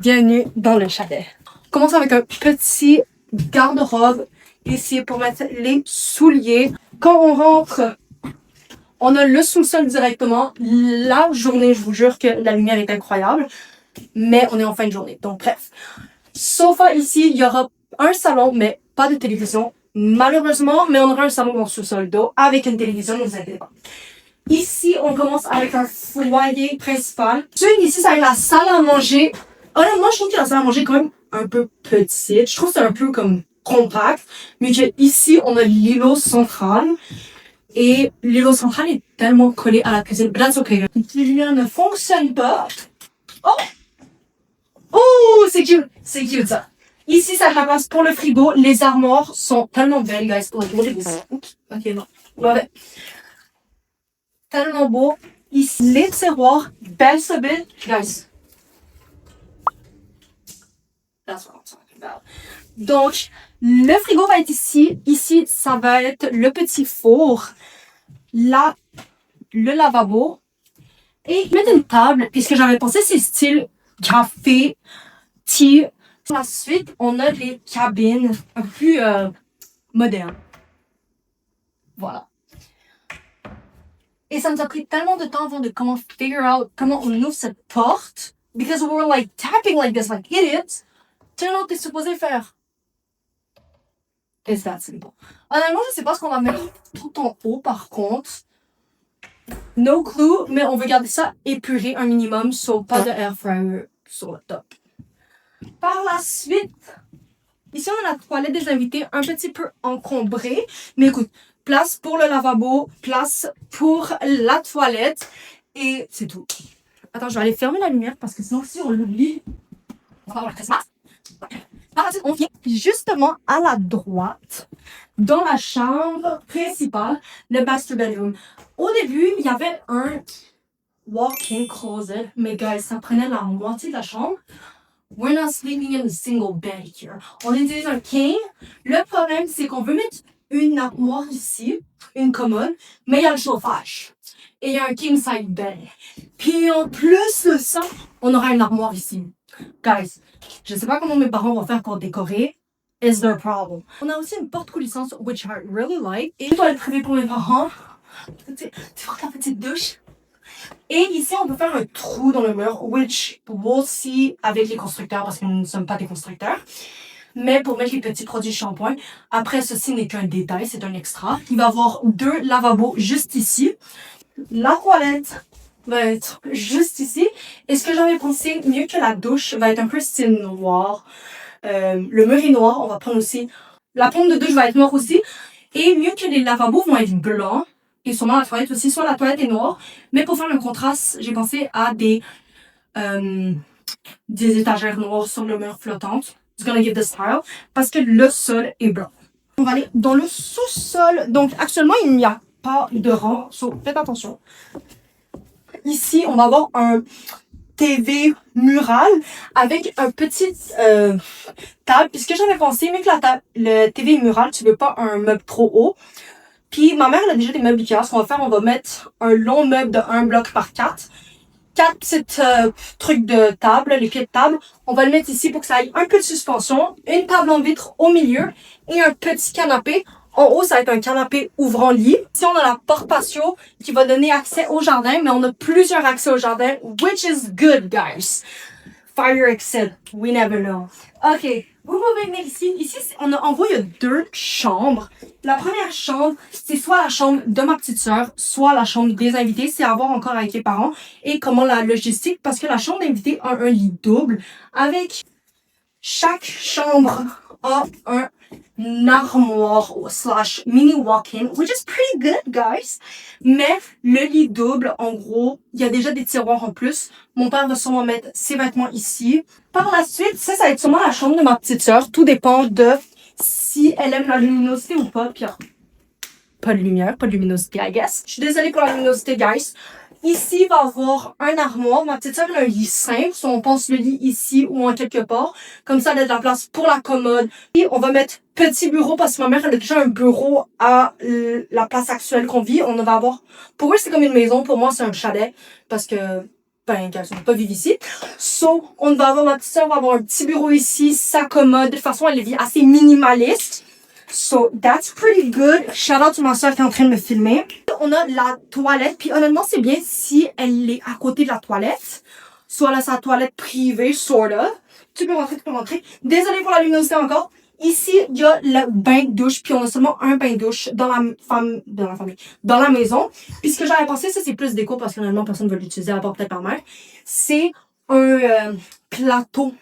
Bienvenue dans le chalet. On commence avec un petit garde-robe ici pour mettre les souliers. Quand on rentre, on a le sous-sol directement. La journée, je vous jure que la lumière est incroyable, mais on est en fin de journée. Donc bref, sofa ici, il y aura un salon, mais pas de télévision. Malheureusement, mais on aura un salon dans le sous-sol d'eau avec une télévision, ne vous inquiétez pas. Ici, on commence avec un foyer principal. Ici, ça va être la salle à manger. Honnêtement, je trouve que la salle à manger est quand même un peu petite. Je trouve que c'est un peu comme compact. Mais que ici, on a l'îlot central. Et l'îlot central est tellement collé à la cuisine. That's okay. Les lumières ne fonctionnent pas. Oh! Oh! C'est cute! C'est cute, ça. Ici, ça ramasse pour le frigo. Les armoires sont tellement belles, guys. Oups. Ok, non. Ouais. Tellement beau. Ici, les tiroirs, belle sabine. Guys. That's what I'm talking about. Donc, le frigo va être ici. Ici, ça va être le petit four. Là, le lavabo. Et mettre une table, puisque j'avais pensé c'est style café, thé. Ensuite, on a les cabines un peu plus modernes. Voilà. Et ça nous a pris tellement de temps avant de figure out comment on ouvre cette porte. Because we were like tapping like this, like idiots. Tellement t'es supposé faire. It's that simple. Honnêtement, je sais pas ce qu'on va mettre tout en haut par contre. No clue, mais on veut garder ça épuré un minimum, sauf pas de air fryer sur le top. Par la suite, ici on a la toilette des invités un petit peu encombrée. Mais écoute, place pour le lavabo, place pour la toilette. Et c'est tout. Attends, je vais aller fermer la lumière parce que sinon si on l'oublie, on va avoir la Christmas. Par la suite, on vient justement à la droite, dans la chambre principale, le master bedroom. Au début, il y avait un walk-in closet, mais guys, ça prenait la moitié de la chambre. We're not sleeping in a single bed here. On utilise un king. Le problème, c'est qu'on veut mettre une armoire ici, une commode, mais il y a le chauffage. Et il y a un king side bed. Puis en plus de ça, on aura une armoire ici. Guys, je sais pas comment mes parents vont faire pour décorer. Is their problem. On a aussi une porte coulissante, which I really like. Et une toilette privée pour mes parents. Tu vois ta petite douche. Et ici, on peut faire un trou dans le mur, which we'll see avec les constructeurs, parce que nous ne sommes pas des constructeurs. Mais pour mettre les petits produits shampoing, après, ceci n'est qu'un détail, c'est un extra. Il va y avoir 2 lavabos juste ici. La toilette va être juste ici. Et ce que j'avais pensé, mieux que la douche, va être un peu style noir. Le mur est noir. On va prendre aussi... La pompe de douche va être noire aussi. Et mieux que les lavabos vont être blancs. Et sûrement la toilette aussi. Soit la toilette est noire. Mais pour faire un contraste, j'ai pensé à des étagères noires sur le mur flottante. It's gonna give the style. Parce que le sol est blanc. On va aller dans le sous-sol. Donc actuellement, il n'y a pas de rang. So, faites attention. Ici, on va avoir un TV mural avec un petit table. Puis ce que j'avais pensé, mais que le TV mural, tu veux pas un meuble trop haut. Puis ma mère, elle a déjà des meubles Ikea. Ce qu'on va faire, on va mettre un long meuble de 1 bloc par 4. 4 petites trucs de table, les pieds de table. On va le mettre ici pour que ça ait un peu de suspension. Une table en vitre au milieu et un petit canapé. En haut, ça va être un canapé ouvrant-lit. Ici, on a la porte patio qui va donner accès au jardin, mais on a plusieurs accès au jardin, which is good, guys. Fire exit, we never know. OK, vous pouvez venir ici. Ici, en gros, il y a 2 chambres. La première chambre, c'est soit la chambre de ma petite sœur, soit la chambre des invités. C'est à voir encore avec les parents. Et comment la logistique, parce que la chambre d'invités a un lit double avec chaque chambre a un armoire / mini walk-in, which is pretty good, guys. Mais le lit double, en gros, il y a déjà des tiroirs en plus. Mon père va sûrement mettre ses vêtements ici. Par la suite, ça va être sûrement la chambre de ma petite sœur. Tout dépend de si elle aime la luminosité ou pas. Puis, pas de lumière, pas de luminosité, I guess. Je suis désolée pour la luminosité, guys. Ici, il va y avoir un armoire. Ma petite sœur a un lit simple. So on pense le lit ici ou en quelque part. Comme ça, elle a de la place pour la commode. Et on va mettre petit bureau parce que ma mère, elle a déjà un bureau à la place actuelle qu'on vit. On va avoir... Pour eux, c'est comme une maison. Pour moi, c'est un chalet. Parce que ben, qu'elle ne pas vivre ici. So, on va avoir, ma petite sœur va avoir un petit bureau ici, sa commode. De toute façon, elle vit assez minimaliste. So, that's pretty good. Shout out to ma soeur qui est en train de me filmer. On a la toilette. Puis honnêtement, c'est bien si elle est à côté de la toilette. Soit là, sa toilette privée, sort of. Tu peux rentrer, tu peux rentrer. Désolée pour la luminosité encore. Ici, il y a le bain-douche. Puis on a seulement un bain-douche dans la maison. Puis ce que j'avais pensé, ça c'est plus déco parce que normalement personne ne veut l'utiliser à part peut-être ma mère. C'est un plateau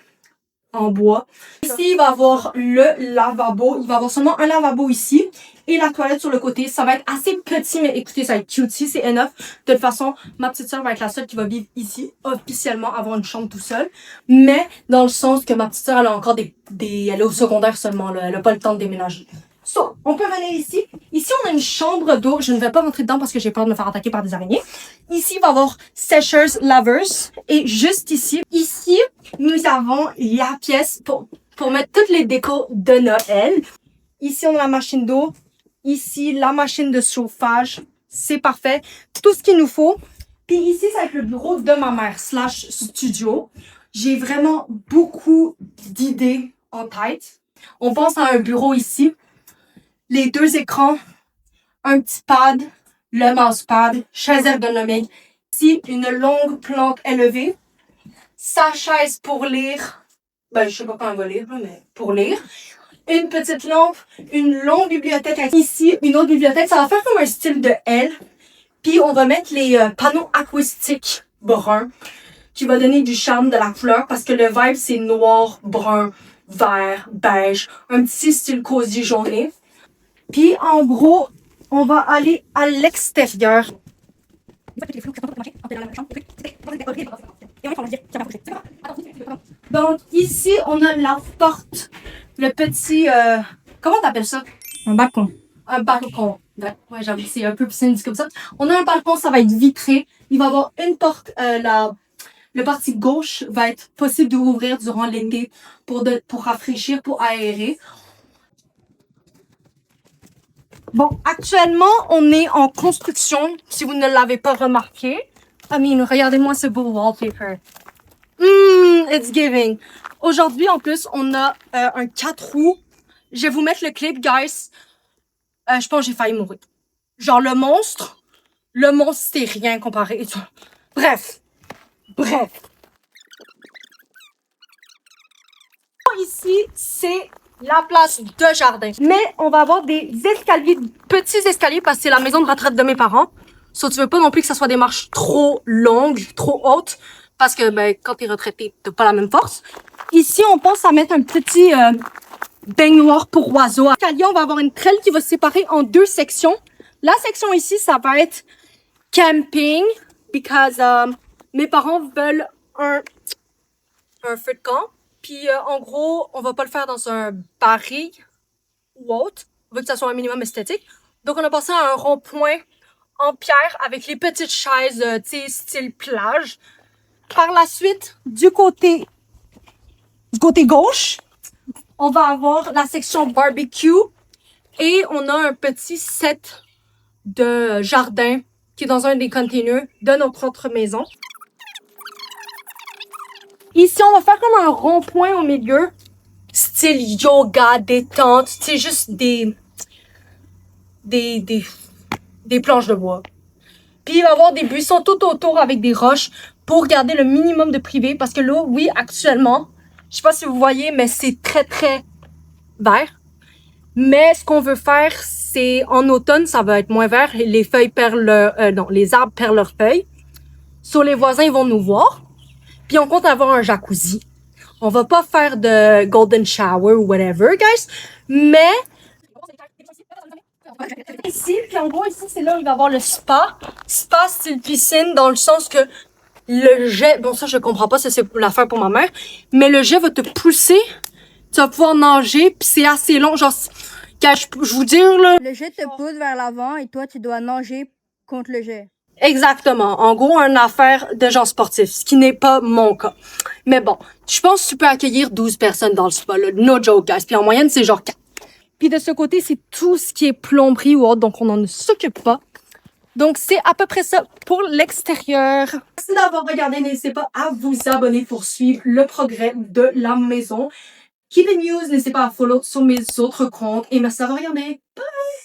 en bois. Ici, il va y avoir le lavabo. Il va y avoir seulement un lavabo ici. Et la toilette sur le côté. Ça va être assez petit, mais écoutez, ça va être cutie, c'est enough. De toute façon, ma petite soeur va être la seule qui va vivre ici, officiellement, avoir une chambre tout seul. Mais, dans le sens que ma petite soeur, elle a encore elle est au secondaire seulement, là. Elle a pas le temps de déménager. So, on peut venir ici. Ici, on a une chambre d'eau. Je ne vais pas rentrer dedans parce que j'ai peur de me faire attaquer par des araignées. Ici, il va y avoir sécheurs, lavers. Et juste ici, nous avons la pièce pour mettre toutes les décos de Noël. Ici, on a la machine d'eau. Ici, la machine de chauffage. C'est parfait. Tout ce qu'il nous faut. Puis ici, ça va être le bureau de ma mère / studio. J'ai vraiment beaucoup d'idées en tête. On pense à un bureau ici. Les 2 écrans, un petit pad, le mousepad, chaise ergonomique. Ici, une longue planque élevée. Sa chaise pour lire. Ben, je sais pas quand elle va lire, mais pour lire. Une petite lampe, une longue bibliothèque. Ici, une autre bibliothèque. Ça va faire comme un style de L. Puis, on va mettre les panneaux acoustiques bruns qui va donner du charme, de la couleur, parce que le vibe, c'est noir, brun, vert, beige. Un petit style cosy jauné. Puis, en gros, on va aller à l'extérieur. Donc, ici, on a la porte. Le petit... comment t'appelles ça? Un balcon. Un balcon. Ouais, j'avoue, c'est un peu plus comme ça. On a un balcon, ça va être vitré. Il va y avoir une porte, le partie gauche va être possible d'ouvrir durant l'été pour rafraîchir, pour aérer. Bon, actuellement, on est en construction, si vous ne l'avez pas remarqué. Regardez-moi ce beau wallpaper. It's giving. Aujourd'hui, en plus, on a un 4 roues. Je vais vous mettre le clip, guys. Je pense que j'ai failli mourir. Genre, le monstre, c'est rien comparé. Bref. Ici, c'est la place de jardin. Mais on va avoir des escaliers, petits escaliers, parce que c'est la maison de retraite de mes parents. So, tu veux pas non plus que ça soit des marches trop longues, trop hautes, parce que ben, quand t'es retraité, t'as pas la même force. Ici, on pense à mettre un petit baignoire pour oiseaux. Escalier, on va avoir une traîne qui va se séparer en 2 sections. La section ici, ça va être camping, because mes parents veulent un feu de camp. Puis, en gros, on va pas le faire dans un baril ou autre. On veut que ça soit un minimum esthétique. Donc, on a passé à un rond-point en pierre avec les petites chaises, tu sais, style plage. Par la suite, du côté gauche, on va avoir la section barbecue. Et on a un petit set de jardin qui est dans un des containers de notre autre maison. Ici, on va faire comme un rond-point au milieu. Style yoga, détente. C'est juste des planches de bois. Puis, il va y avoir des buissons tout autour avec des roches pour garder le minimum de privé. Parce que là, oui, actuellement, je sais pas si vous voyez, mais c'est très, très vert. Mais ce qu'on veut faire, c'est en automne, ça va être moins vert. Les feuilles perdent les arbres perdent leurs feuilles. Sur les voisins, ils vont nous voir. Puis on compte avoir un jacuzzi. On va pas faire de golden shower ou whatever, guys. Mais ici, puis en gros, ici, c'est là où il va y avoir le spa. Spa style piscine, dans le sens que le jet... Bon, ça, je comprends pas, ça, c'est l'affaire pour ma mère. Mais le jet va te pousser. Tu vas pouvoir nager, puis c'est assez long. Genre, je vous dire, là... Le jet te pousse vers l'avant et toi, tu dois nager contre le jet. Exactement. En gros, une affaire de gens sportifs, ce qui n'est pas mon cas. Mais bon, je pense que tu peux accueillir 12 personnes dans le spa, là. No joke, guys. Puis en moyenne, c'est genre 4. Puis de ce côté, c'est tout ce qui est plomberie ou autre, donc on n'en s'occupe pas. Donc, c'est à peu près ça pour l'extérieur. Merci d'avoir regardé. N'hésitez pas à vous abonner pour suivre le progrès de la maison. Keep it news. N'hésitez pas à follow sur mes autres comptes. Et merci d'avoir regardé. Bye!